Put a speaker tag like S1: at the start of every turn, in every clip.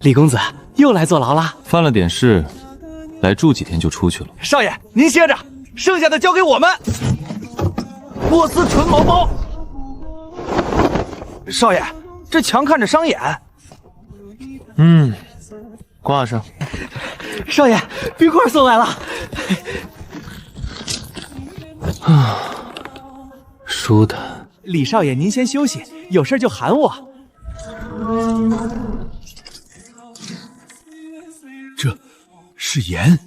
S1: 李公子又来坐牢了，
S2: 犯了点事，来住几天就出去了。
S1: 少爷，您歇着，剩下的交给我们。波斯纯毛包。少爷，这墙看着伤眼。
S2: 挂上。
S1: 少爷，冰块送来了。
S2: 舒坦。
S1: 李少爷，您先休息，有事就喊我。
S3: 这是盐，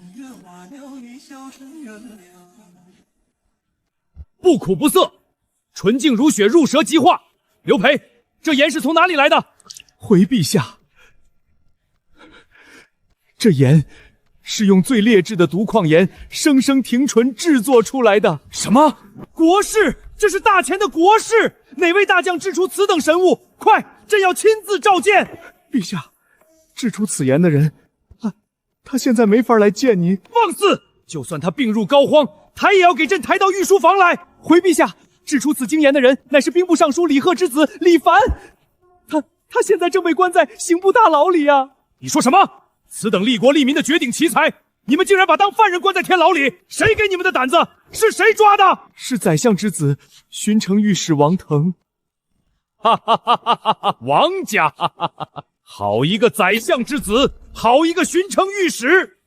S4: 不苦不涩，纯净如雪，入舌即化。刘培，这盐是从哪里来的？
S3: 回陛下，这盐是用最劣质的毒矿盐生生停醇制作出来的。
S4: 什么？国士？这是大钱的国士？哪位大将制出此等神物？快，朕要亲自召见。
S3: 陛下，制出此盐的人，他现在没法来见您。
S4: 放肆！就算他病入膏肓，抬也要给朕抬到御书房来。
S3: 回陛下，制出此精盐的人乃是兵部尚书李贺之子李凡，他现在正被关在刑部大牢里啊！
S4: 你说什么？此等利国利民的绝顶奇才，你们竟然把当犯人关在天牢里？谁给你们的胆子？是谁抓的？
S3: 是宰相之子巡城御史王腾。
S4: 哈哈哈哈哈哈！王家，哈哈哈哈！好一个宰相之子，好一个巡城御史！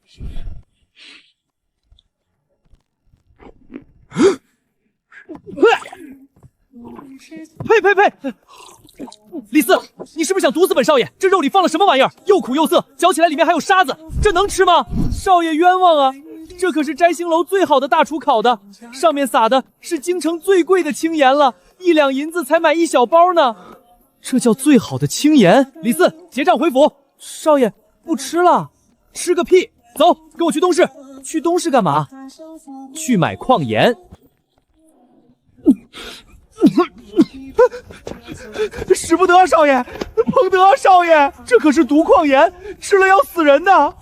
S1: 呸！李四，你是不是想毒死本少爷？这肉里放了什么玩意儿？又苦又涩，嚼起来里面还有沙子，这能吃吗？少爷冤枉啊！这可是摘星楼最好的大厨烤的，上面撒的是京城最贵的青盐了，1两银子才买1小包呢。这叫最好的青盐？李四，结账回府。少爷，不吃了。吃个屁！走，跟我去东市。去东市干嘛？去买矿盐。
S3: 使不得，少爷！彭德少爷，这可是毒矿盐，吃了要死人的。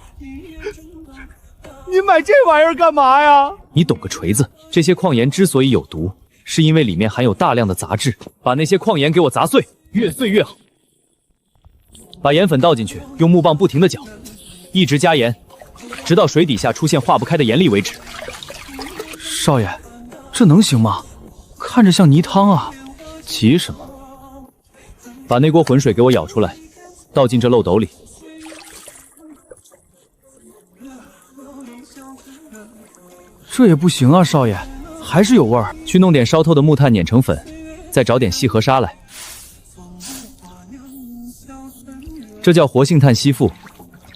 S3: 您买这玩意儿干嘛呀？
S1: 你懂个锤子！这些矿盐之所以有毒，是因为里面含有大量的杂质。把那些矿盐给我砸碎，越碎越好。把盐粉倒进去，用木棒不停地搅，一直加盐，直到水底下出现化不开的盐粒为止。
S3: 少爷，这能行吗？看着像泥汤啊！
S1: 急什么？把那锅浑水给我舀出来，倒进这漏斗里。
S3: 这也不行啊，少爷，还是有味儿。
S1: 去弄点烧透的木炭碾成粉，再找点细河沙来。这叫活性炭吸附，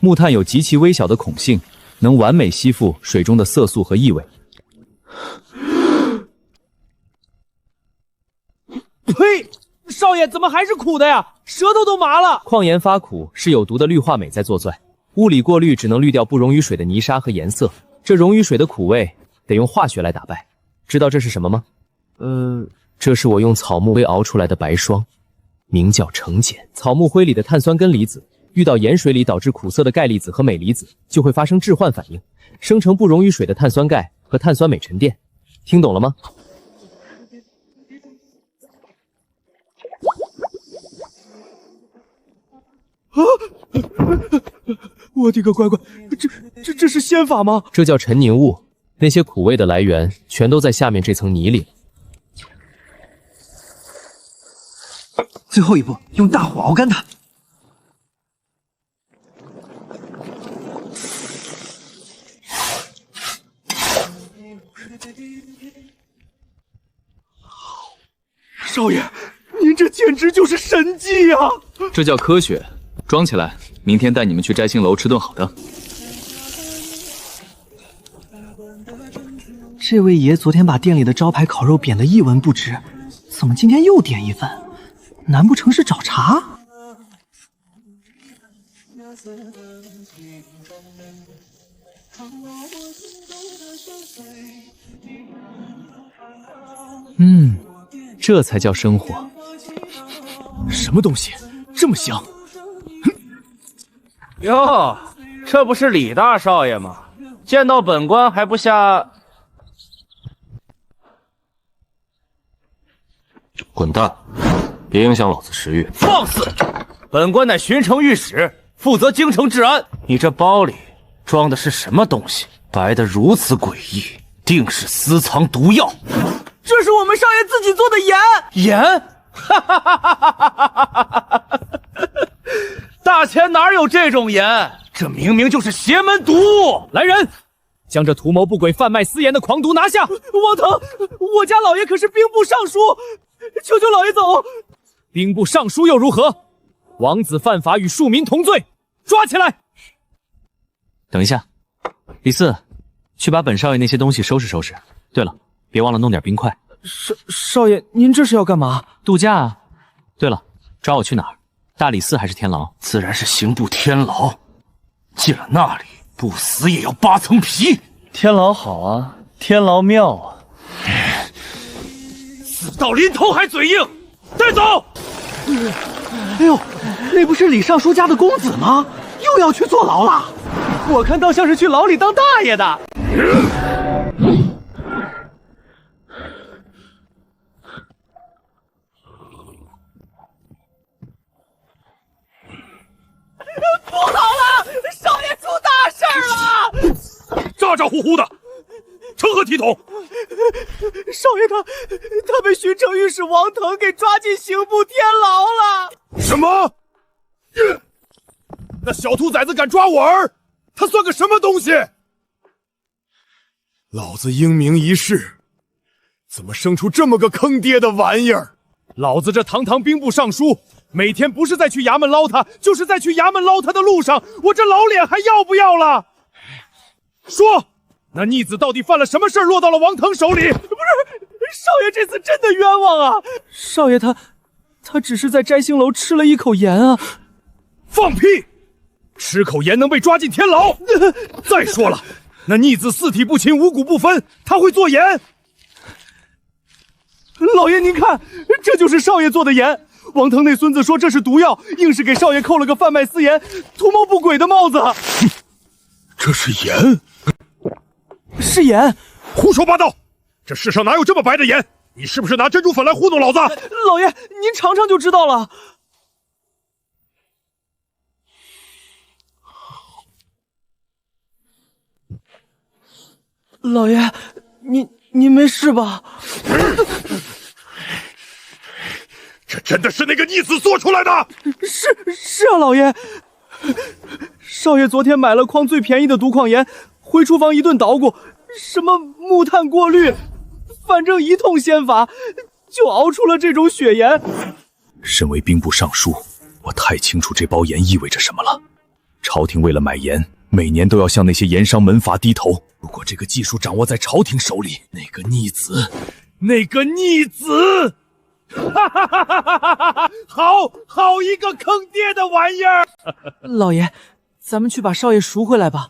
S1: 木炭有极其微小的孔性，能完美吸附水中的色素和异味。呸！少爷怎么还是苦的呀？舌头都麻了。矿盐发苦是有毒的氯化镁在作祟，物理过滤只能滤掉不溶于水的泥沙和颜色，这溶于水的苦味得用化学来打败。知道这是什么吗？这是我用草木灰熬出来的白霜，名叫橙碱。草木灰里的碳酸根离子遇到盐水里导致苦涩的钙离子和镁离子，就会发生置换反应，生成不溶于水的碳酸钙和碳酸镁沉淀。听懂了吗？
S3: 我的个乖乖，这是仙法吗？
S1: 这叫沉凝物，那些苦味的来源全都在下面这层泥里。
S5: 最后一步，用大火熬干它。
S3: 少爷，您这简直就是神迹啊！
S2: 这叫科学，装起来，明天带你们去摘星楼吃顿好的。
S5: 这位爷昨天把店里的招牌烤肉贬得一文不值，怎么今天又点一份？难不成是找茬？
S1: 这才叫生活。
S3: 什么东西这么香？
S6: 哟，这不是李大少爷吗？见到本官还不下？
S2: 滚蛋！别影响老子食欲。
S6: 放肆！本官乃巡城御史，负责京城治安。你这包里装的是什么东西？白得如此诡异，定是私藏毒药。
S5: 这是我们少爷自己做的盐。
S6: 盐？大钱哪有这种盐？这明明就是邪门毒！
S3: 来人，将这图谋不轨、贩卖私盐的狂毒拿下！
S5: 王腾，我家老爷可是兵部尚书，求求老爷走。
S3: 兵部尚书又如何？王子犯法与庶民同罪，抓起来！
S2: 等一下，李四，去把本少爷那些东西收拾收拾。对了，别忘了弄点冰块。
S5: 少爷，您这是要干嘛？
S2: 度假啊。对了，抓我去哪儿？大理寺还是天牢？
S6: 自然是刑部天牢。进了那里，不死也要扒层皮。
S7: 天牢好啊，天牢妙啊。
S6: 死到临头还嘴硬，带走！
S5: 哎呦，那不是李尚书家的公子吗？又要去坐牢了？我看倒像是去牢里当大爷的。不好了，少爷出大事了！
S4: 咋咋呼呼的，成何体统？
S5: 少爷他被巡城御史王腾给抓进刑部天牢了。
S4: 什么？那小兔崽子敢抓我儿，他算个什么东西？老子英名一世，怎么生出这么个坑爹的玩意儿？老子这堂堂兵部尚书，每天不是在去衙门捞他，就是在去衙门捞他的路上，我这老脸还要不要了？说，那逆子到底犯了什么事儿，落到了王腾手里？
S5: 不是，少爷这次真的冤枉啊！少爷他只是在摘星楼吃了一口盐啊！
S4: 放屁！吃口盐能被抓进天牢？再说了，那逆子四体不勤，五谷不分，他会做盐？
S5: 老爷您看，这就是少爷做的盐。王腾那孙子说这是毒药，硬是给少爷扣了个贩卖私盐、图谋不轨的帽子。
S4: 这是盐？
S5: 是盐？
S4: 胡说八道！这世上哪有这么白的盐？你是不是拿珍珠粉来糊弄老子？
S5: 老爷，您尝尝就知道了。老爷，您没事吧？
S4: 这真的是那个逆子做出来的？
S5: 是啊，老爷。少爷昨天买了筐最便宜的毒矿盐，回厨房一顿捣鼓，什么木炭过滤，反正一通仙法，就熬出了这种血盐。
S4: 身为兵部尚书，我太清楚这包盐意味着什么了。朝廷为了买盐，每年都要向那些盐商门阀低头。如果这个技术掌握在朝廷手里，那个逆子，哈哈哈哈哈哈！好一个坑爹的玩意儿！
S5: 老爷，咱们去把少爷赎回来吧。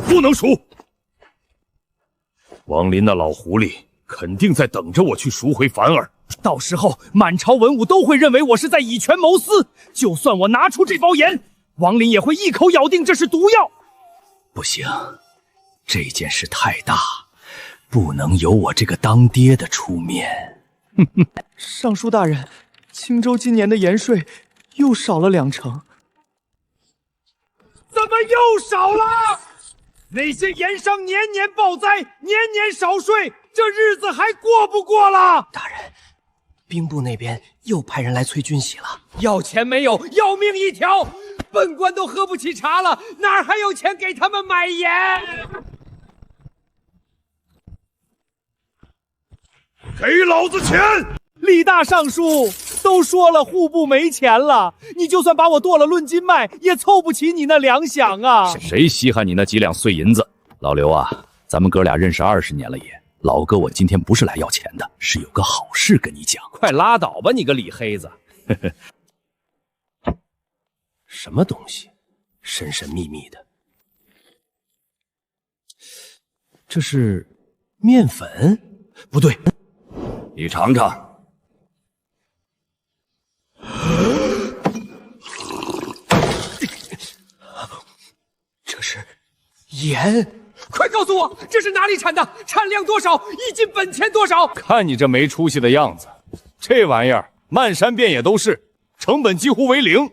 S4: 不能赎。王林那老狐狸肯定在等着我去赎回凡儿，
S3: 到时候满朝文武都会认为我是在以权谋私。就算我拿出这包盐，王林也会一口咬定这是毒药。
S4: 不行，这件事太大，不能由我这个当爹的出面。
S5: 尚书大人，青州今年的盐税又少了2成。
S3: 怎么又少了？那些盐商年年报灾，年年少税，这日子还过不过了？
S5: 大人，兵部那边又派人来催军洗了。
S3: 要钱没有，要命一条。本官都喝不起茶了，哪还有钱给他们买盐？
S4: 给老子钱！
S3: 李大尚书都说了户部没钱了，你就算把我剁了论斤卖，也凑不齐你那2响啊！
S4: 谁稀罕你那几两碎银子？老刘啊，咱们哥俩认识20年了也。老哥，我今天不是来要钱的，是有个好事跟你讲。
S3: 快拉倒吧，你个李黑子！
S4: 什么东西？神神秘秘的。这是面粉？不对，你尝尝。
S5: 这是盐。
S3: 快告诉我，这是哪里产的？产量多少？一斤本钱多少？
S4: 看你这没出息的样子，这玩意儿漫山遍野都是，成本几乎为0。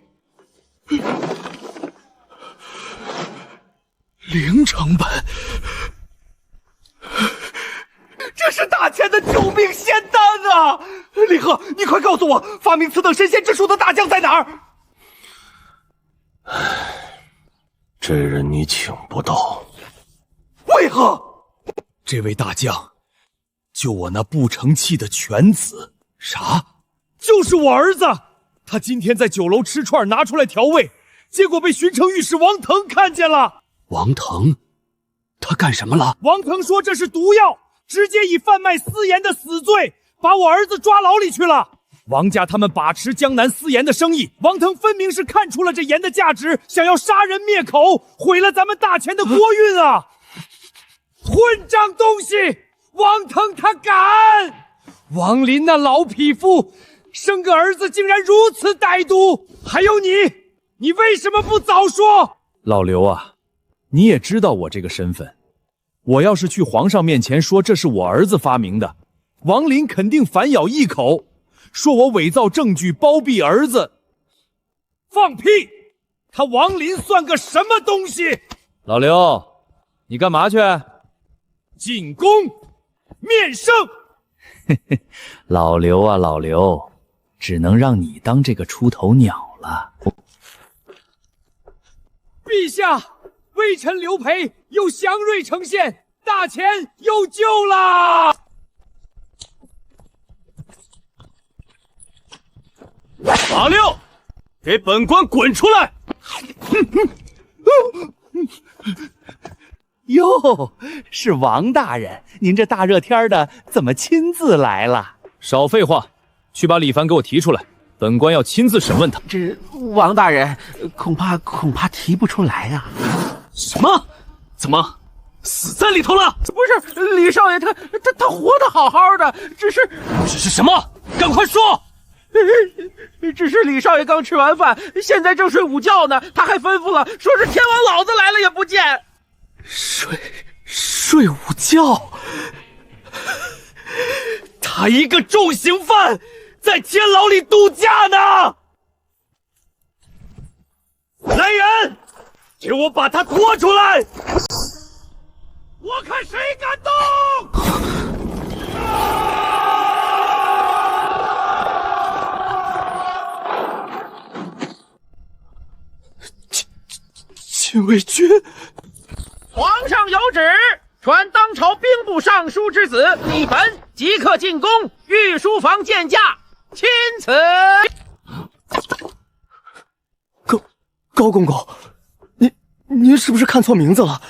S5: 0成本，这是大钱的救命仙丹啊！李贺，你快告诉我，发明此等神仙之术的大将在哪儿？
S6: 这人你请不到。
S5: 为何？
S4: 这位大将，就我那不成器的犬子。啥？就是我儿子。他今天在酒楼吃串，拿出来调味，结果被巡城御史王腾看见了。
S5: 王腾，他干什么了？
S4: 王腾说这是毒药，直接以贩卖私盐的死罪把我儿子抓牢里去了。王家他们把持江南私盐的生意，王腾分明是看出了这盐的价值，想要杀人灭口，毁了咱们大钱的国运啊！混账东西！王腾他敢！王林那老匹夫，生个儿子竟然如此歹毒！还有你为什么不早说？老刘啊，你也知道我这个身份，我要是去皇上面前说这是我儿子发明的，王林肯定反咬一口，说我伪造证据包庇儿子。放屁！他王林算个什么东西？
S1: 老刘，你干嘛去？
S4: 进宫面圣。
S1: 老刘啊老刘，只能让你当这个出头鸟了。
S4: 陛下，微臣刘培有祥瑞呈现，大钱有救啦！
S6: 马六，给本官滚出来！
S5: 哟，是王大人，您这大热天的怎么亲自来了？
S1: 少废话，去把李凡给我提出来，本官要亲自审问他。
S8: 这王大人恐怕提不出来啊。
S6: 什么？怎么死在里头了？
S8: 不是，李少爷他活得好好的，只是
S6: 什么？赶快说！
S8: 只是李少爷刚吃完饭，现在正睡午觉呢，他还吩咐了，说是天王老子来了也不见。
S5: 睡午觉，
S4: 他一个重刑犯，在监牢里度假呢！来人，给我把他拖出来！我看谁敢动！
S5: 禁卫军。
S8: 皇上有旨，传当朝兵部尚书之子李凡即刻进宫御书房见驾，钦此。
S5: 高公公，您是不是看错名字了？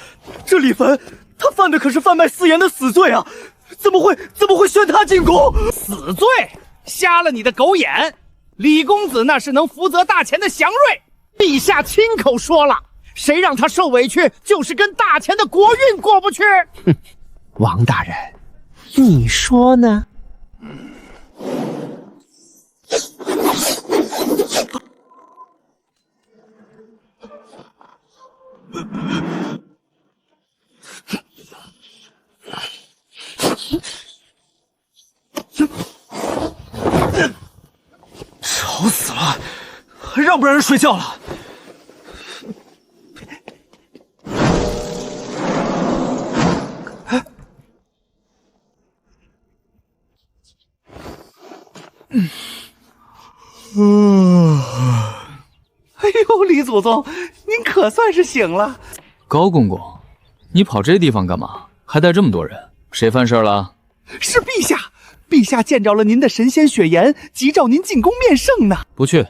S5: 这李凡他犯的可是贩卖私盐的死罪啊！怎么会宣他进宫？
S3: 死罪？瞎了你的狗眼！李公子那是能福泽大钱的祥瑞，陛下亲口说了。谁让他受委屈，就是跟大钱的国运过不去。
S8: 哼，王大人，你说呢？
S5: 吵死了，还让不让人睡觉了？哎呦，李祖宗，您可算是醒了。
S2: 高公公，你跑这地方干嘛？还带这么多人？谁犯事了？
S5: 是陛下，陛下见着了您的神仙雪颜，急召您进宫面圣呢。
S1: 不去，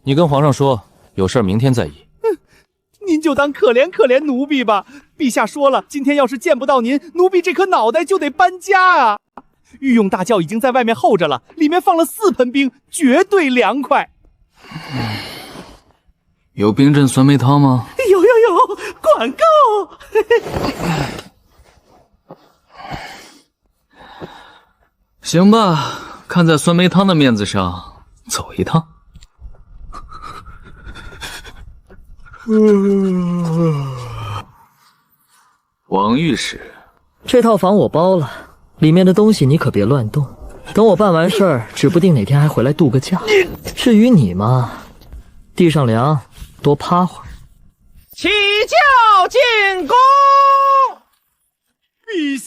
S1: 你跟皇上说，有事明天再议。
S5: 您就当可怜可怜奴婢吧。陛下说了，今天要是见不到您，奴婢这颗脑袋就得搬家啊。御用大轿已经在外面候着了，里面放了4盆冰，绝对凉快。
S2: 有冰镇酸梅汤吗？
S5: 有，广告。
S2: 行吧，看在酸梅汤的面子上，走一趟。王御史，
S9: 这套房我包了，里面的东西你可别乱动。等我办完事儿，指不定哪天还回来度个假。至于你嘛，地上凉，多趴会儿。
S8: 起轿进宫。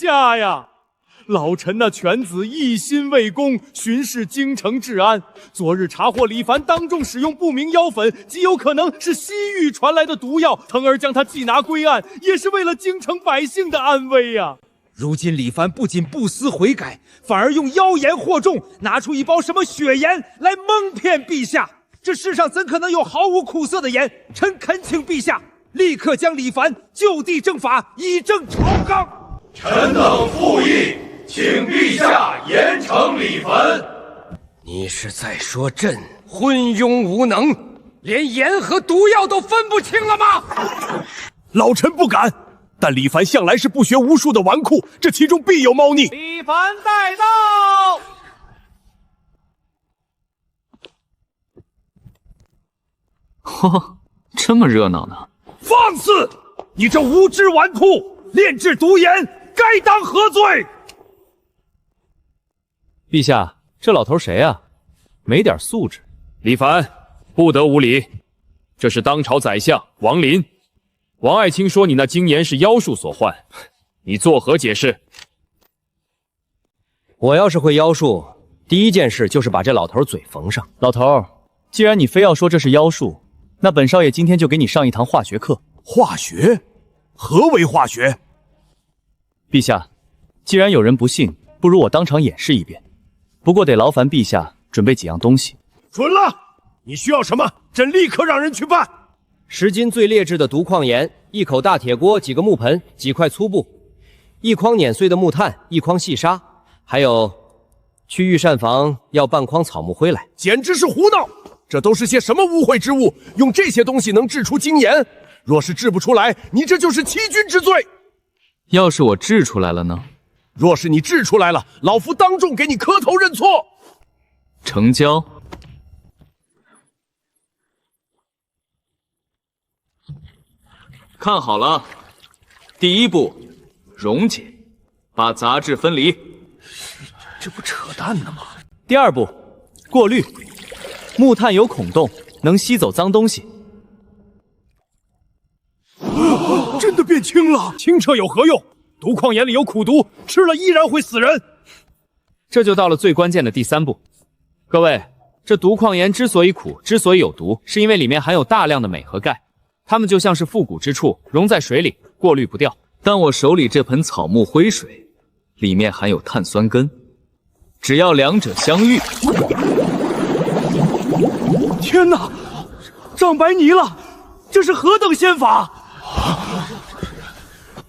S4: 下呀！老臣那犬子一心为公，巡视京城治安。昨日查获李凡当众使用不明药粉，极有可能是西域传来的毒药。腾儿将他缉拿归案，也是为了京城百姓的安危呀。
S10: 如今李凡不仅不思悔改，反而用妖言惑众，拿出一包什么血盐来蒙骗陛下。这世上怎可能有毫无苦涩的盐？臣恳请陛下立刻将李凡就地正法，以正朝纲。
S11: 臣等附议，请陛下严惩李凡。
S12: 你是在说朕昏庸无能，连盐和毒药都分不清了吗？
S4: 老臣不敢，但李凡向来是不学无术的纨绔，这其中必有猫腻。
S3: 李凡带到。
S2: 嚯，这么热闹呢！
S4: 放肆！你这无知纨绔，炼制毒盐，该当何罪？
S1: 陛下，这老头谁啊？没点素质。
S11: 李凡，不得无礼。这是当朝宰相王林。王爱卿说你那精盐是妖术所患，你作何解释？
S1: 我要是会妖术，第一件事就是把这老头嘴缝上。
S7: 老头，既然你非要说这是妖术，那本少爷今天就给你上一堂化学课。
S4: 化学？何为化学？
S7: 陛下，既然有人不信，不如我当场演示一遍。不过得劳烦陛下准备几样东西。
S4: 准了，你需要什么？朕立刻让人去办。
S1: 10斤最劣质的毒矿盐，1口大铁锅，几个木盆，几块粗布，1筐碾碎的木炭，1筐细沙，还有去御膳房要半筐草木灰来。
S4: 简直是胡闹！这都是些什么污秽之物？用这些东西能制出精盐？若是制不出来，你这就是欺君之罪。
S2: 要是我制出来了呢？
S4: 若是你制出来了，老夫当众给你磕头认错。
S2: 成交。看好了，第一步，溶解，把杂质分离。
S4: 这不扯淡呢吗？
S7: 第二步，过滤。木炭有孔洞，能吸走脏东西。
S4: 真的变轻了，清澈有何用？毒矿盐里有苦毒，吃了依然会死人。
S1: 这就到了最关键的第3步。各位，这毒矿盐之所以苦，之所以有毒，是因为里面含有大量的镁和钙，它们就像是复古之处，溶在水里，过滤不掉。
S2: 但我手里这盆草木灰水，里面含有碳酸根，只要两者相遇，
S5: 天哪，长白泥了！这是何等仙法！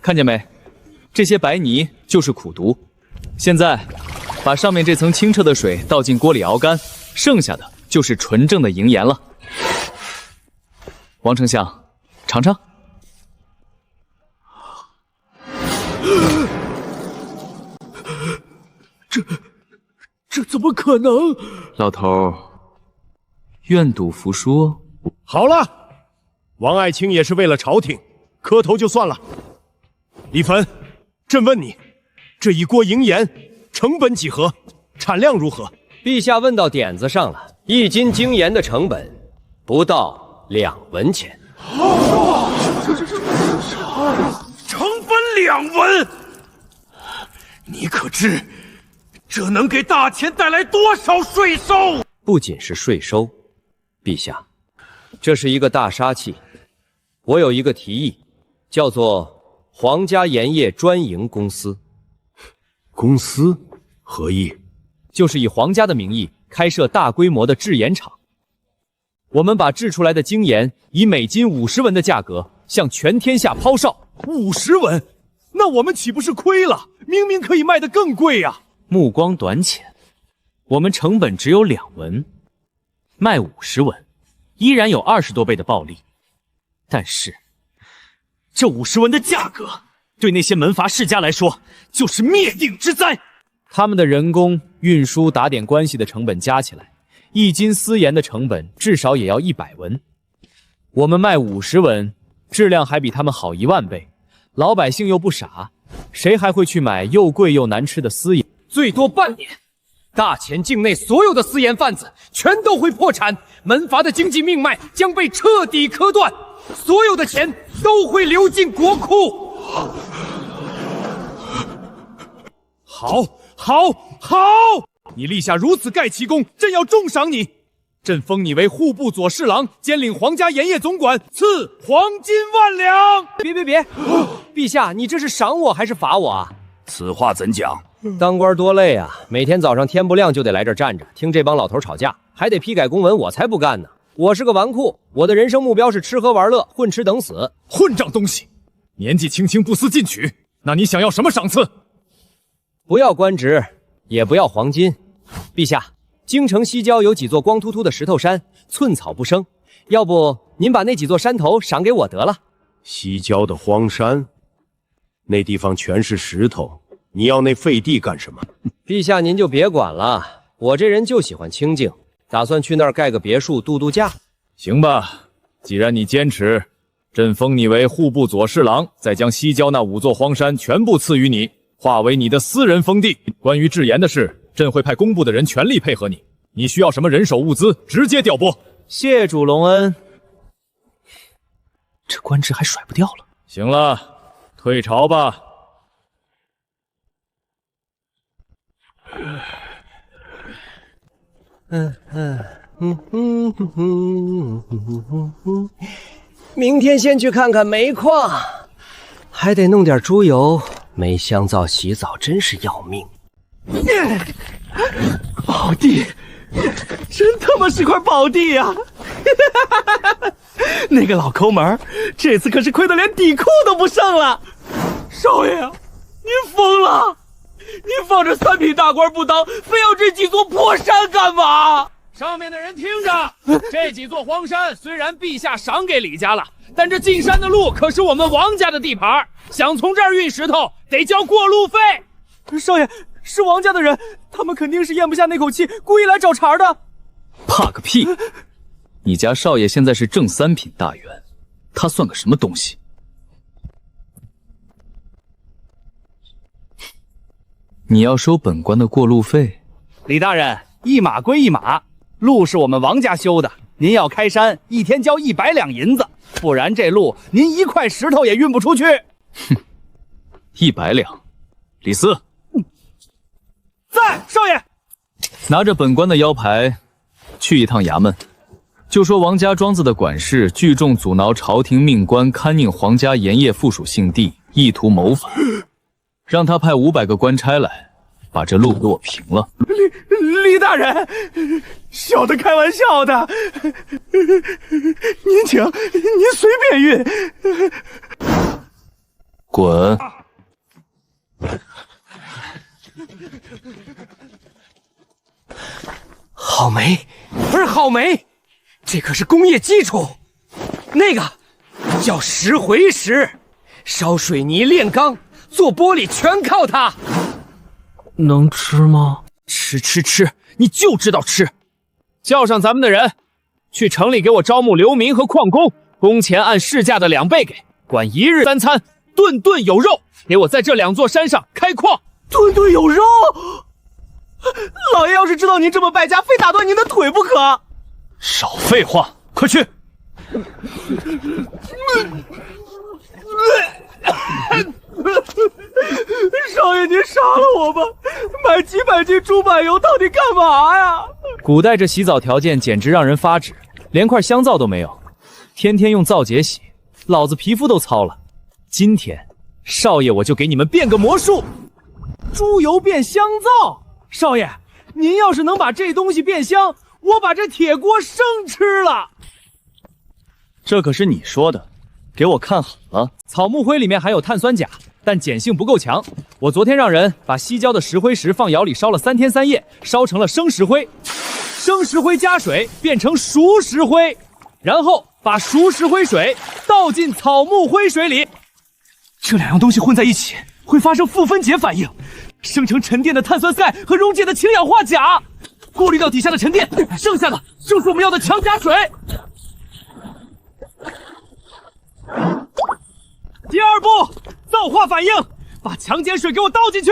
S7: 看见没？这些白泥就是苦毒。现在，把上面这层清澈的水倒进锅里熬干，剩下的就是纯正的银盐了。王丞相，尝尝。
S4: 这怎么可能？
S2: 老头，愿赌服输哦。
S4: 好了，王爱卿也是为了朝廷，磕头就算了。李凡，朕问你，这一锅银盐成本几何？产量如何？
S1: 陛下问到点子上了，1斤精盐的成本不到2文钱。
S4: 成本2文？你可知这能给大钱带来多少税收？
S1: 不仅是税收，陛下，这是一个大杀器。我有一个提议，叫做皇家盐业专营公司。
S4: 公司何意？
S1: 就是以皇家的名义开设大规模的制盐厂。我们把制出来的精盐以每斤50文的价格向全天下抛售。
S4: 50文？那我们岂不是亏了？明明可以卖得更贵呀！
S7: 目光短浅，我们成本只有2文，卖50文，依然有20多倍的暴利。但是，这50文的价格，对那些门阀世家来说，就是灭顶之灾。
S1: 他们的人工、运输、打点关系的成本加起来，1斤私盐的成本至少也要100文。我们卖50文，质量还比他们好1万倍。老百姓又不傻，谁还会去买又贵又难吃的私盐？最多半年，大钱境内所有的私盐贩子全都会破产，门阀的经济命脉将被彻底磕断，所有的钱都会流进国库。
S4: 好，你立下如此盖奇功，朕要重赏你。朕封你为户部左侍郎，兼领皇家盐业总管，赐黄金10000两。
S1: 别！陛下，你这是赏我还是罚我啊？
S13: 此话怎讲？
S1: 当官多累啊，每天早上天不亮就得来这儿站着，听这帮老头吵架，还得批改公文，我才不干呢。我是个纨绔，我的人生目标是吃喝玩乐，混吃等死。
S4: 混账东西！年纪轻轻不思进取，那你想要什么赏赐？
S1: 不要官职，也不要黄金。陛下，京城西郊有几座光秃秃的石头山，寸草不生，要不您把那几座山头赏给我得了。
S13: 西郊的荒山，那地方全是石头，你要那废地干什么？
S1: 陛下您就别管了，我这人就喜欢清静，打算去那儿盖个别墅度假。
S11: 行吧，既然你坚持，朕封你为户部左侍郎，再将西郊那5座荒山全部赐予你，化为你的私人封地。关于制盐的事，朕会派工部的人全力配合你。你需要什么人手物资，直接调拨。
S1: 谢主隆恩。
S2: 这官职还甩不掉了。
S11: 行了，退朝吧。
S1: 明天先去看看煤矿，还得弄点猪油。没香皂洗澡真是要命。
S5: 宝地，真他妈是块宝地呀！那个老抠门，这次可是亏得连底裤都不剩了。少爷，您疯了！您放着3品大官不当，非要这几座破山干嘛？
S3: 上面的人听着，这几座荒山虽然陛下赏给李家了，但这进山的路可是我们王家的地盘，想从这儿运石头得交过路费。
S5: 少爷，是王家的人，他们肯定是咽不下那口气，故意来找茬的。
S2: 怕个屁！你家少爷现在是正3品大员，他算个什么东西？你要收本官的过路费？
S3: 李大人，一码归一码，路是我们王家修的，您要开山，一天交100两银子，不然这路您一块石头也运不出去。
S2: 哼，100两。李斯，
S5: 在，少爷。
S2: 拿着本官的腰牌，去一趟衙门，就说王家庄子的管事聚众阻挠朝廷命官勘宁皇家盐业附属姓地，意图谋反，让他派500个官差来，把这路给我平了。
S5: 李大人，小的开玩笑的，您请，您随便运。
S2: 滚！
S12: 好煤，不是好煤，这可是工业基础。那个叫石灰石，烧水泥、炼钢、做玻璃全靠它。
S5: 能吃吗？
S3: 吃，你就知道吃。叫上咱们的人，去城里给我招募流民和矿工，工钱按市价的2倍给，管1日3餐，顿顿有肉，给我在这2座山上开矿，
S5: 顿顿有肉。老爷要是知道您这么败家，非打断您的腿不可。
S2: 少废话，快去！
S5: 少爷，您杀了我吧！买几百斤猪柏油到底干嘛呀？
S1: 古代这洗澡条件简直让人发指，连块香皂都没有，天天用皂洁洗，老子皮肤都糙了。今天，少爷我就给你们变个魔术，猪油变香皂。少爷，您要是能把这东西变香，我把这铁锅生吃了。
S2: 这可是你说的，给我看好了。
S1: 草木灰里面含有碳酸钾，但碱性不够强。我昨天让人把西郊的石灰石放窑里烧了3天3夜，烧成了生石灰。生石灰加水变成熟石灰，然后把熟石灰水倒进草木灰水里。
S5: 这2样东西混在一起会发生负分解反应，生成沉淀的碳酸钙和溶解的氢氧化钾，过滤掉底下的沉淀，剩下的就是我们要的强钾水。第2步，皂化反应，把强碱水给我倒进去。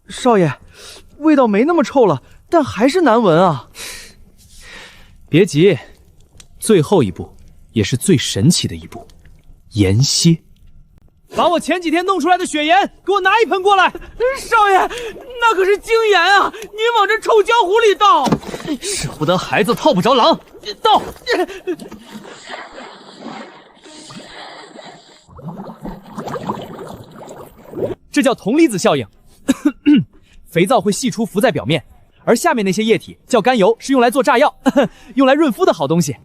S5: 少爷，味道没那么臭了，但还是难闻啊。
S1: 别急，最后一步也是最神奇的一步——盐蝎。
S5: 把我前几天弄出来的雪盐给我拿一盆过来。少爷，那可是精盐啊！您往这臭浆糊里倒，
S7: 舍不得孩子套不着狼，倒。
S1: 这叫铜离子效应。肥皂会析出浮在表面，而下面那些液体叫甘油，是用来做炸药，用来润肤的好东西。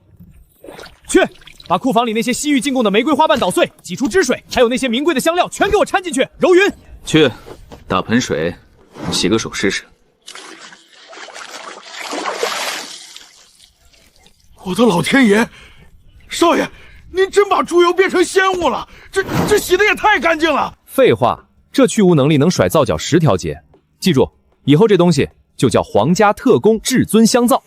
S1: 去，把库房里那些西域进贡的玫瑰花瓣捣碎，挤出汁水，还有那些名贵的香料，全给我掺进去，揉匀。
S2: 去，打盆水，洗个手试试。
S4: 我的老天爷，少爷，您真把猪油变成鲜物了？这洗的也太干净了！
S1: 废话，这去污能力能甩皂角10条街。记住，以后这东西就叫皇家特供至尊香皂。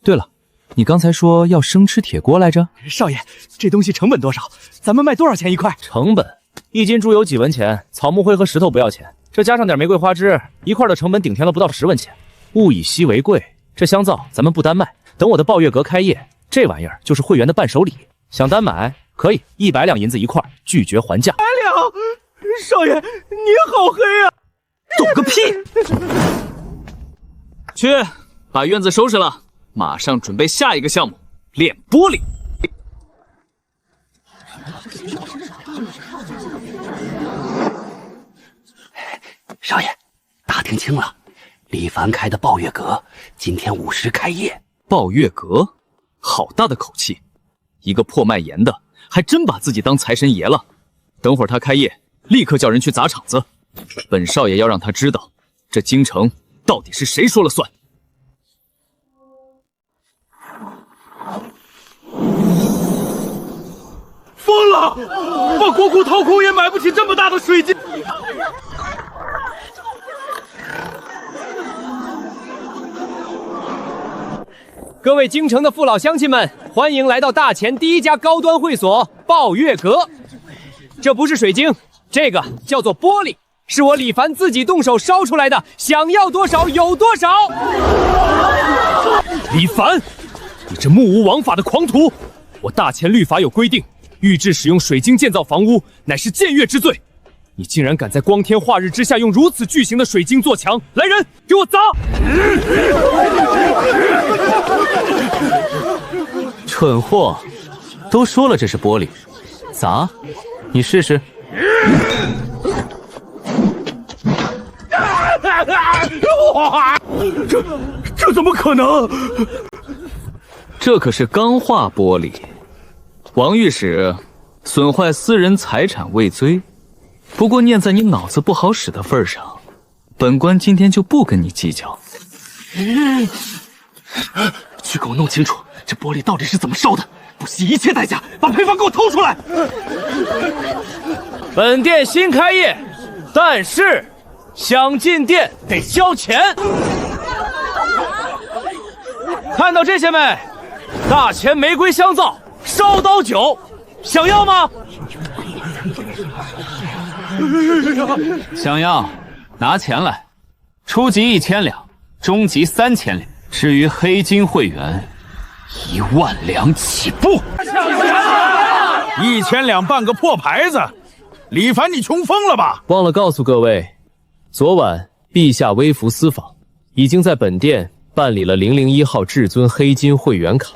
S1: 对了，你刚才说要生吃铁锅来着？
S5: 少爷，这东西成本多少？咱们卖多少钱一块？
S7: 成本1斤猪油几文钱，草木灰和石头不要钱，这加上点玫瑰花枝，一块的成本顶天了不到10文钱。物以稀为贵，这香皂咱们不单卖，等我的抱月阁开业，这玩意儿就是会员的伴手礼。想单买可以，100两银子一块，拒绝还价。
S5: 100两，少爷您好黑啊！
S7: 懂个屁！
S2: 去，把院子收拾了，马上准备下一个项目——炼玻璃。
S14: 少爷，打听清了，李凡开的抱月阁今天午时开业。
S2: 抱月阁，好大的口气！一个破卖盐的，还真把自己当财神爷了。等会儿他开业，立刻叫人去砸场子。本少爷要让他知道，这京城到底是谁说了算。
S4: 疯了！把国库掏空也买不起这么大的水晶。
S1: 各位京城的父老乡亲们，欢迎来到大前第一家高端会所抱月阁。这不是水晶，这个叫做玻璃，是我李凡自己动手烧出来的，想要多少有多少。李凡，你这目无王法的狂徒！我大前律法有规定，预制使用水晶建造房屋，乃是僭越之罪。你竟然敢在光天化日之下用如此巨型的水晶做墙！来人，给我砸！
S7: 蠢货，都说了这是玻璃，砸，你试试。
S4: 这怎么可能？
S2: 这可是钢化玻璃，王御史损坏私人财产未遂。不过念在你脑子不好使的份上，本官今天就不跟你计较。
S14: 去给我弄清楚这玻璃到底是怎么烧的，不惜一切代价把配方给我偷出来。
S7: 本店新开业，但是想进店得交钱。看到这些没？大前玫瑰香皂、烧刀酒，想要吗？
S6: 想要，拿钱来。初级1000两，中级3000两，至于黑金会员，1万两起步。
S4: 1000两办个破牌子，李凡你穷疯了吧？
S1: 忘了告诉各位，昨晚陛下微服私访，已经在本店办理了001号至尊黑金会员卡。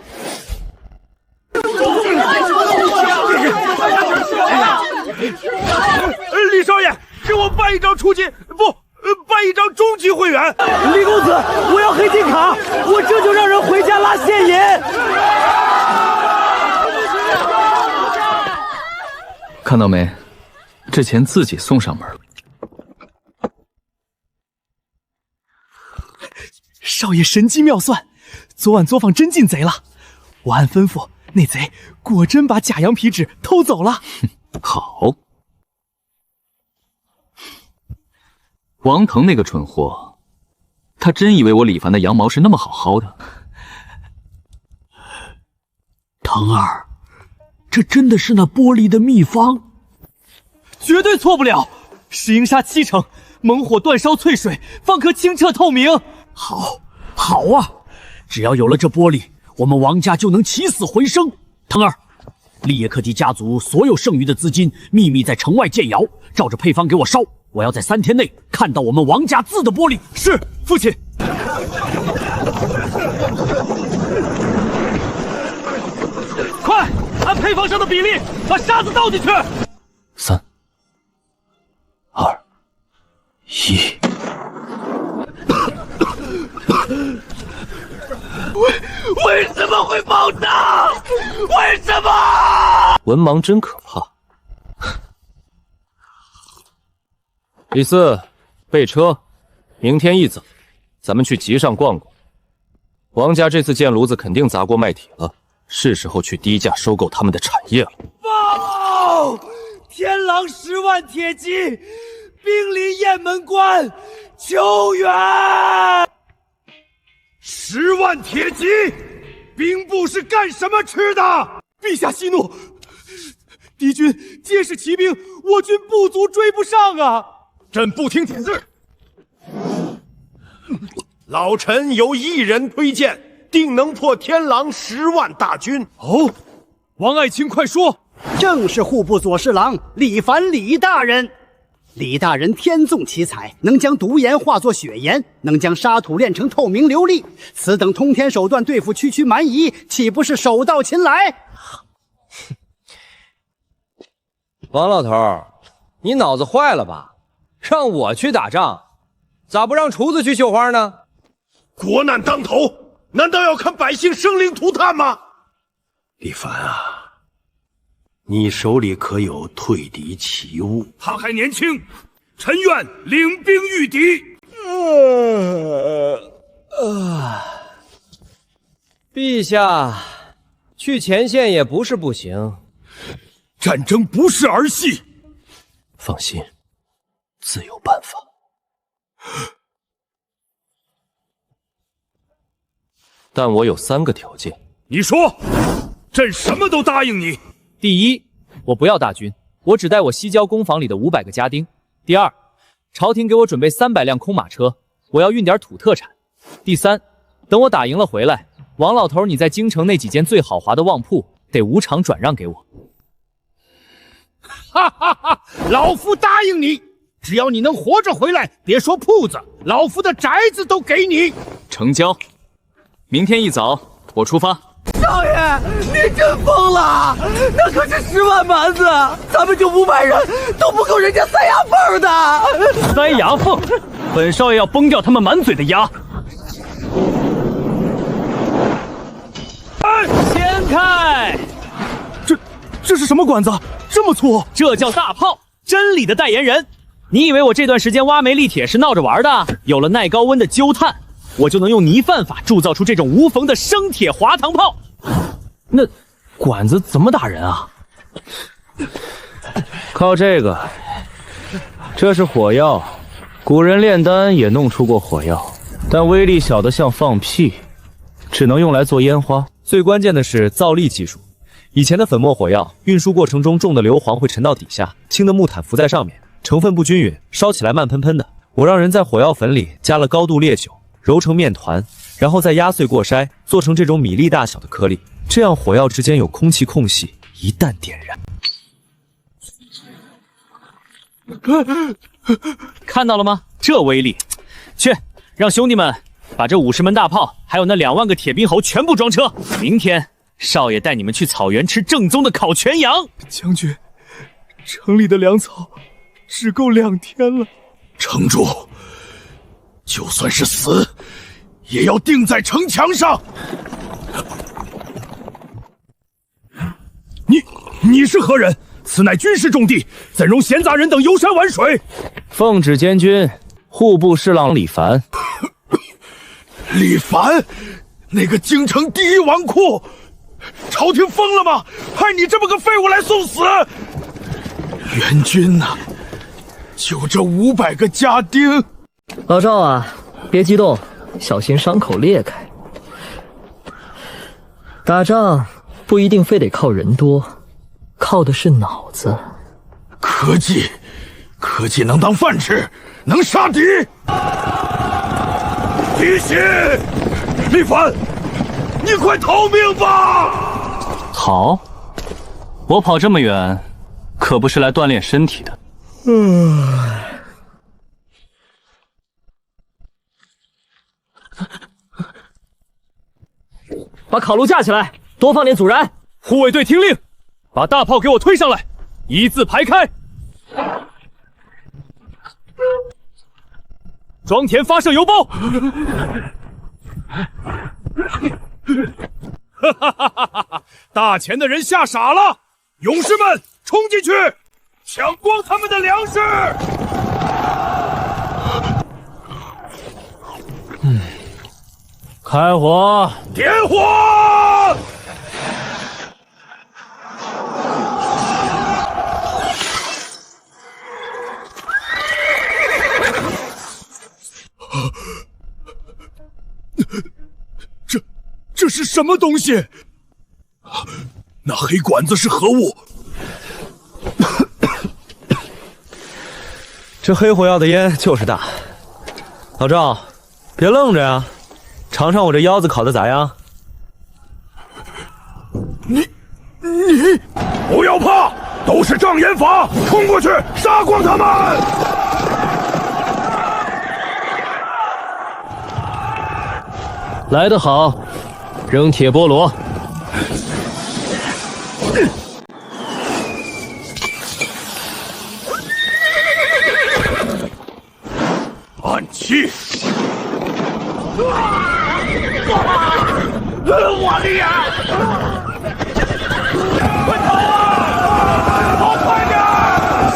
S4: 李少爷，给我办一张初级，不，办一张中级会员。
S5: 李公子，我要黑金卡，我这就让人回家拉现银。
S2: 看到没？这钱自己送上门了。
S5: 少爷神机妙算，昨晚作坊真进贼了。我按吩咐，那贼果真把假羊皮纸偷走了。
S2: 好。王腾那个蠢货，他真以为我李凡的羊毛是那么好薅的？
S14: 腾儿，这真的是那玻璃的秘方？
S5: 绝对错不了，石英砂7成，猛火煅烧淬水，方可清澈透明。
S14: 好啊！只要有了这玻璃，我们王家就能起死回生。腾儿，立叶克迪家族所有剩余的资金秘密在城外建窑，照着配方给我烧。我要在3天内看到我们王家字的玻璃。
S4: 是，父亲。
S3: 快，按配方上的比例把沙子倒进去。
S2: 3、2、1。
S12: 为什么会爆炸？为什么？
S1: 文盲真可怕。第4，备车，明天一早，咱们去集上逛逛。王家这次建炉子肯定砸锅卖铁了，是时候去低价收购他们的产业了。
S10: 报！天狼10万铁骑，兵临雁门关，求援！10万铁骑，兵部是干什么吃的？
S5: 陛下息怒，敌军皆是骑兵，我军不足追不上啊！
S4: 朕不听指示。老臣有一人推荐，定能破天狼10万大军。
S5: 哦，王爱卿，快说。
S15: 正是户部左侍郎李凡李大人。李大人天纵奇才，能将毒盐化作血盐，能将沙土炼成透明琉璃。此等通天手段对付区区蛮夷，岂不是手到擒来？
S16: 王老头，你脑子坏了吧？让我去打仗，咋不让厨子去绣花呢？
S4: 国难当头，难道要看百姓生灵涂炭吗？
S13: 李凡啊，你手里可有退敌奇物？
S4: 他还年轻，臣愿领兵御敌。
S16: 陛下，去前线也不是不行。
S4: 战争不是儿戏。
S1: 放心，自有办法。但我有3个条件。
S4: 你说，朕什么都答应你。
S1: 第1，我不要大军，我只带我西郊工坊里的500个家丁。第2，朝廷给我准备300辆空马车，我要运点土特产。第3，等我打赢了回来，王老头你在京城那几间最豪华的旺铺得无偿转让给我。
S8: 哈哈哈！老夫答应你，只要你能活着回来，别说铺子，老夫的宅子都给你。
S2: 成交。明天一早我出发。
S12: 少爷，你真疯了！那可是10万蛮子，咱们就500人都不够人家塞牙缝的。
S3: 塞牙缝？本少爷要崩掉他们满嘴的牙。掀开！
S5: 这是什么管子？这么粗？
S3: 这叫大炮，真理的代言人。你以为我这段时间挖煤立铁是闹着玩的？有了耐高温的灸炭，我就能用泥饭法铸造出这种无缝的生铁滑膛炮。
S1: 那管子怎么打人啊？靠这个，这是火药。古人炼丹也弄出过火药，但威力小得像放屁，只能用来做烟花。最关键的是造粒技术。以前的粉末火药运输过程中重的硫磺会沉到底下，轻的木炭浮在上面，成分不均匀，烧起来慢喷喷的。我让人在火药粉里加了高度烈酒，揉成面团，然后再压碎过筛，做成这种米粒大小的颗粒，这样火药之间有空气空隙，一旦点燃，
S3: 看到了吗？这威力！去，让兄弟们把这50门大炮，还有那2万个铁兵猴全部装车。明天少爷带你们去草原吃正宗的烤全羊。
S5: 将军，城里的粮草只够2天了。
S4: 城主，就算是死，也要钉在城墙上。你是何人？此乃军事重地，怎容闲杂人等游山玩水？
S1: 奉旨监军，户部侍郎李凡。
S4: 李凡，那个京城第一纨绔，朝廷疯了吗？派你这么个废物来送死？援军呐，就这500个家丁。
S9: 老赵啊，别激动，小心伤口裂开。打仗不一定非得靠人多，靠的是脑子。
S4: 科技能当饭吃，能杀敌。提血，李凡，你快逃命吧！
S1: 好，
S6: 我跑这么远，可不是来锻炼身体的。
S9: 把烤炉架起来，多放点阻燃。
S3: 护卫队听令，把大炮给我推上来，一字排开。装填发射油包。
S4: 哈哈哈哈哈！大钱的人吓傻了，勇士们冲进去，抢光他们的粮食！
S7: 开火！
S4: 点火！这是什么东西？那黑管子是何物？
S5: 这黑火药的烟就是大。老赵，别愣着呀，尝尝我这腰子烤的咋样？
S4: 你不要怕，都是障眼法，冲过去杀光他们！
S1: 来得好，扔铁菠萝。
S4: 暗器。我厉害！快跑啊！跑快点！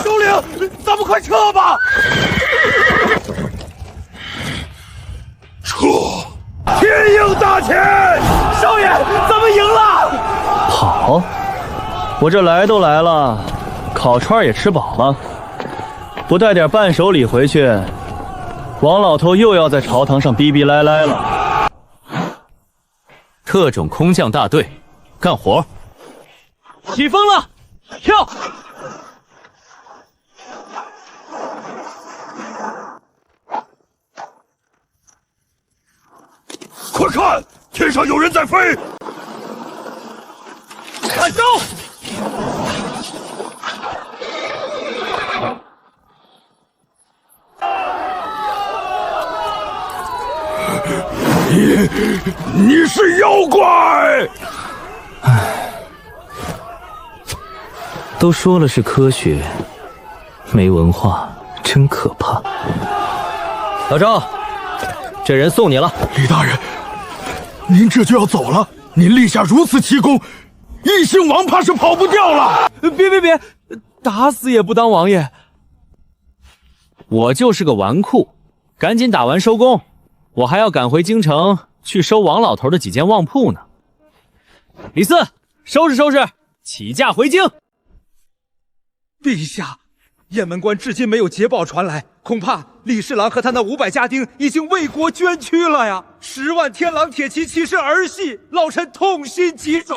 S4: 首领，咱们快撤吧！撤！天应大钱！
S5: 少爷，咱们赢了！
S2: 跑！我这来都来了，烤串也吃饱了，不带点伴手礼回去，王老头又要在朝堂上逼逼赖赖了。
S7: 特种空降大队，干活！
S5: 起风了，跳！
S4: 快看，天上有人在飞！
S5: 看招！
S4: 你是妖怪！
S2: 都说了是科学，没文化真可怕。
S5: 老赵，这人送你了。
S4: 李大人，您这就要走了？您立下如此奇功，一姓王怕是跑不掉了。
S5: 别，打死也不当王爷。
S1: 我就是个纨绔，赶紧打完收工，我还要赶回京城去收王老头的几间旺铺呢。李四，收拾收拾，起驾回京。
S10: 陛下，雁门关至今没有捷报传来，恐怕李侍郎和他那500家丁已经为国捐躯了呀！10万天狼铁骑岂是儿戏？老臣痛心疾首。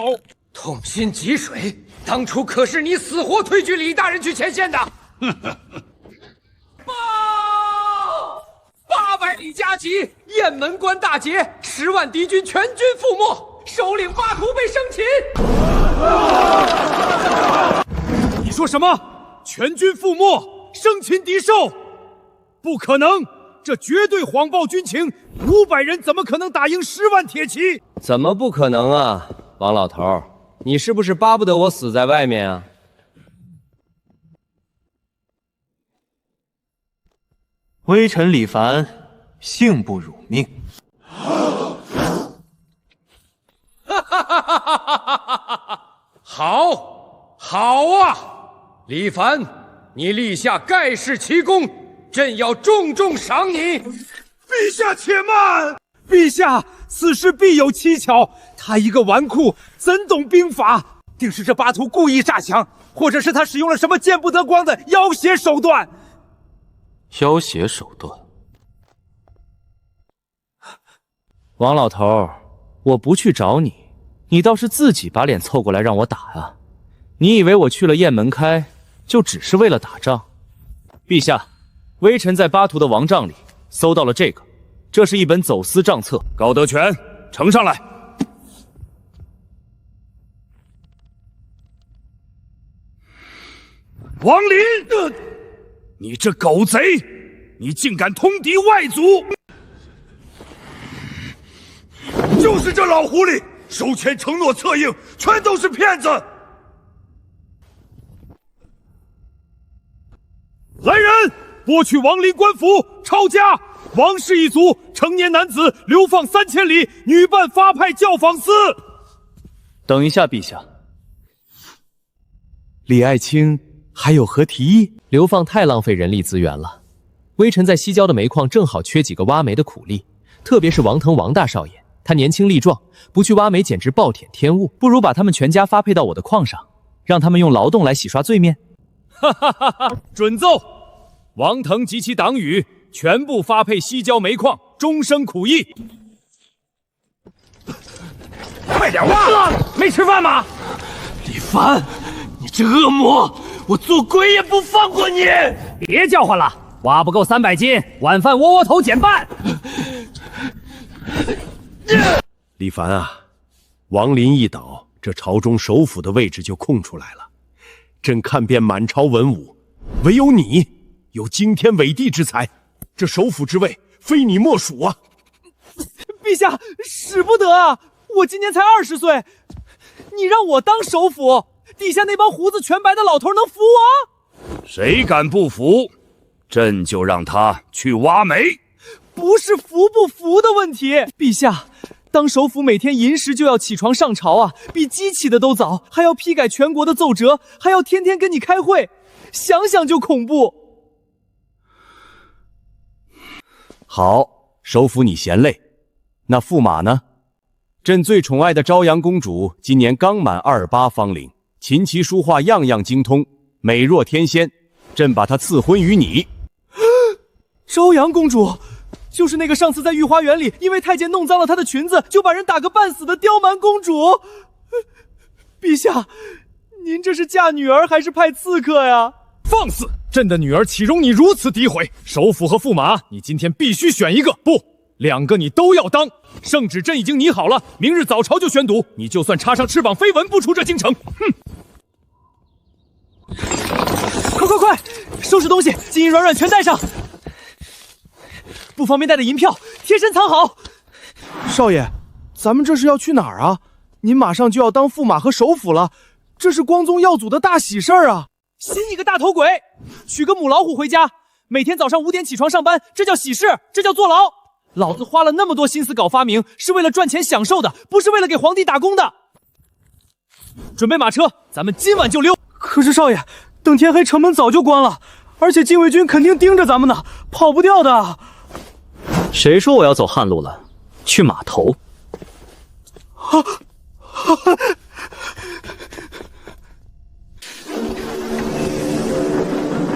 S12: 痛心疾水，当初可是你死活推举李大人去前线的。报！800里加急，雁门关大捷，10万敌军全军覆没，首领巴图被生擒。
S4: 你说什么？全军覆没，生擒敌兽？不可能！这绝对谎报军情，500人怎么可能打赢10万铁骑？
S16: 怎么不可能啊，王老头，你是不是巴不得我死在外面啊？
S17: 微臣李凡，幸不辱命。
S12: 好，好啊！李凡，你立下盖世奇功，朕要重重赏你。
S4: 陛下且慢！陛下，此事必有蹊跷。他一个纨绔，怎懂兵法？定是这巴图故意诈降，或者是他使用了什么见不得光的要挟手段。
S2: 要挟手段？
S1: 王老头，我不去找你，你倒是自己把脸凑过来让我打啊！你以为我去了雁门开就只是为了打仗？陛下，微臣在巴图的王帐里搜到了这个，这是一本走私账册。
S4: 高德全，呈上来。王林，你这狗贼，你竟敢通敌外族！就是这老狐狸，收钱承诺策应，全都是骗子！来人，拨去王林官府，抄家！王氏一族成年男子流放3000里，女扮发派教坊司。
S2: 等一下，陛下。
S1: 李爱卿还有何提议？流放太浪费人力资源了。微臣在西郊的煤矿正好缺几个挖煤的苦力，特别是王腾王大少爷，他年轻力壮，不去挖煤简直暴殄天物。不如把他们全家发配到我的矿上，让他们用劳动来洗刷罪面。
S4: 哈哈哈哈！准奏，王腾及其党羽全部发配西郊煤矿，终生苦役。快点挖！没吃饭吗？
S12: 李凡，你这恶魔，我做鬼也不放过你！
S3: 别叫唤了，挖不够300斤，晚饭窝窝头减半。
S13: 李凡啊，王林一倒，这朝中首辅的位置就空出来了。朕看遍满朝文武，唯有你有惊天伟地之才，这首辅之位非你莫属啊！
S5: 陛下，使不得啊！我今年才20岁，你让我当首辅，底下那帮胡子全白的老头能服我？
S4: 谁敢不服，朕就让他去挖煤。
S5: 不是服不服的问题，陛下。当首辅每天寅时就要起床上朝啊，比鸡起的都早，还要批改全国的奏折，还要天天跟你开会，想想就恐怖。
S13: 好，首辅你嫌累，那驸马呢？朕最宠爱的昭阳公主今年刚满28芳龄，琴棋书画样样精通，美若天仙，朕把她赐婚于你。
S5: 昭阳公主就是那个上次在御花园里因为太监弄脏了她的裙子就把人打个半死的刁蛮公主。陛下，您这是嫁女儿还是派刺客呀？
S4: 放肆！朕的女儿岂容你如此诋毁？首辅和驸马，你今天必须选一个，不，2个你都要当。圣旨朕已经拟好了，明日早朝就宣读，你就算插上翅膀飞吻不出这京城。哼！
S5: 快，收拾东西，金银软软全带上。不方便带的银票贴身藏好。少爷，咱们这是要去哪儿啊？您马上就要当驸马和首辅了，这是光宗耀祖的大喜事儿啊！新一个大头鬼，娶个母老虎回家，每天早上5点起床上班，这叫喜事，这叫坐牢。老子花了那么多心思搞发明，是为了赚钱享受的，不是为了给皇帝打工的。准备马车，咱们今晚就溜。可是少爷，等天黑城门早就关了，而且禁卫军肯定盯着咱们呢，跑不掉的。
S7: 谁说我要走旱路了？去码头。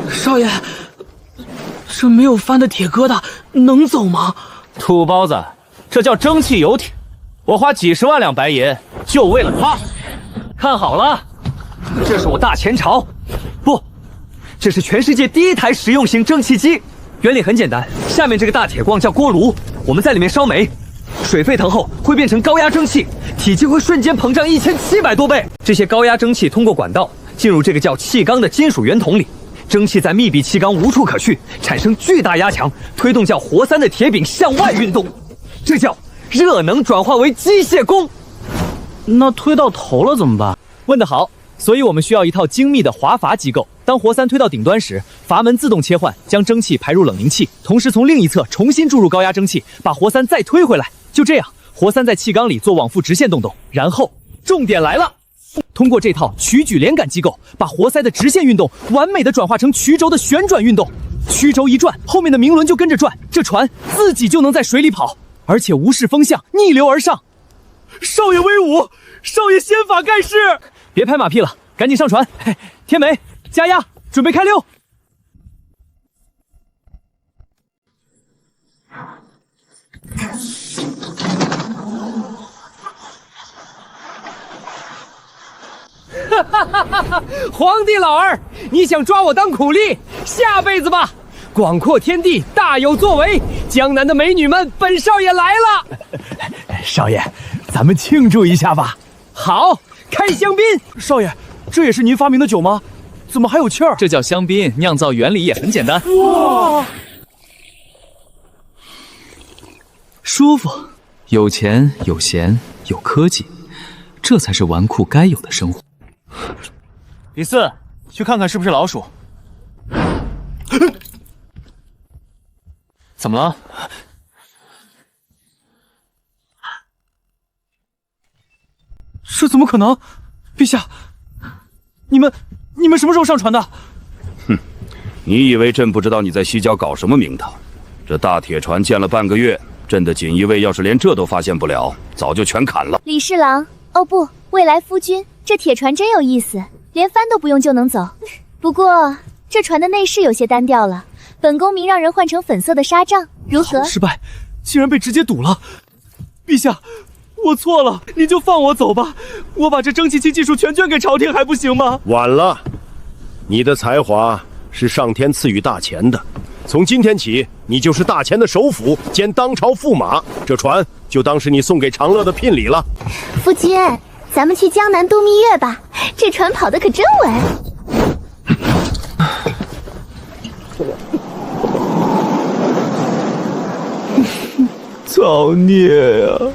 S12: 少爷，这没有翻的铁疙瘩能走吗？
S3: 土包子，这叫蒸汽游艇，我花几十万两白银就为了它。看好了，这是我大前朝，不，这是全世界第1台实用型蒸汽机。原理很简单，下面这个大铁罐叫锅炉，我们在里面烧煤，水沸腾后会变成高压蒸汽，体积会瞬间膨胀1700多倍。这些高压蒸汽通过管道进入这个叫气缸的金属圆筒里，蒸汽在密闭气缸无处可去，产生巨大压强，推动叫活塞的铁柄向外运动，这叫热能转化为机械弓。
S5: 那推到头了怎么办？问得好，所以我们需要一套精密的滑阀机构。当活塞推到顶端时，阀门自动切换，将蒸汽排入冷凝器，同时从另一侧重新注入高压蒸汽，把活塞再推回来。就这样，活塞在气缸里做往复直线动动。然后，重点来了，通过这套曲矩连杆机构，把活塞的直线运动完美的转化成曲轴的旋转运动。曲轴一转，后面的鸣轮就跟着转，这船自己就能在水里跑，而且无视风向，逆流而上。少爷威武，少爷先法盖世！别拍马屁了，赶紧上船。天梅，加压，准备开溜。皇帝老儿，你想抓我当苦力？下辈子吧！广阔天地大有作为，江南的美女们，本少爷来了。少爷，咱们庆祝一下吧。好，开香槟。少爷，这也是您发明的酒吗？怎么还有气儿？
S2: 这叫香槟，酿造原理也很简单。
S5: 哇，
S2: 舒服，有钱有闲有科技，这才是纨绔该有的生活。
S17: 李四，去看看是不是老鼠。怎么了？
S5: 这怎么可能？陛下，你们什么时候上船的？
S18: 哼，你以为朕不知道你在西郊搞什么名堂？这大铁船建了半个月，朕的锦衣卫要是连这都发现不了，早就全砍了。
S19: 李侍郎，哦不，未来夫君，这铁船真有意思，连帆都不用就能走。不过这船的内饰有些单调了，本宫明让人换成粉色的纱帐，如何？
S5: 失败，竟然被直接堵了。陛下，我错了，您就放我走吧，我把这蒸汽机技术全捐给朝廷还不行吗？
S13: 晚了，你的才华是上天赐予大钱的，从今天起，你就是大钱的首辅兼当朝驸马，这船就当是你送给长乐的聘礼了。
S19: 夫君，咱们去江南度蜜月吧，这船跑得可真稳。
S5: 造孽呀！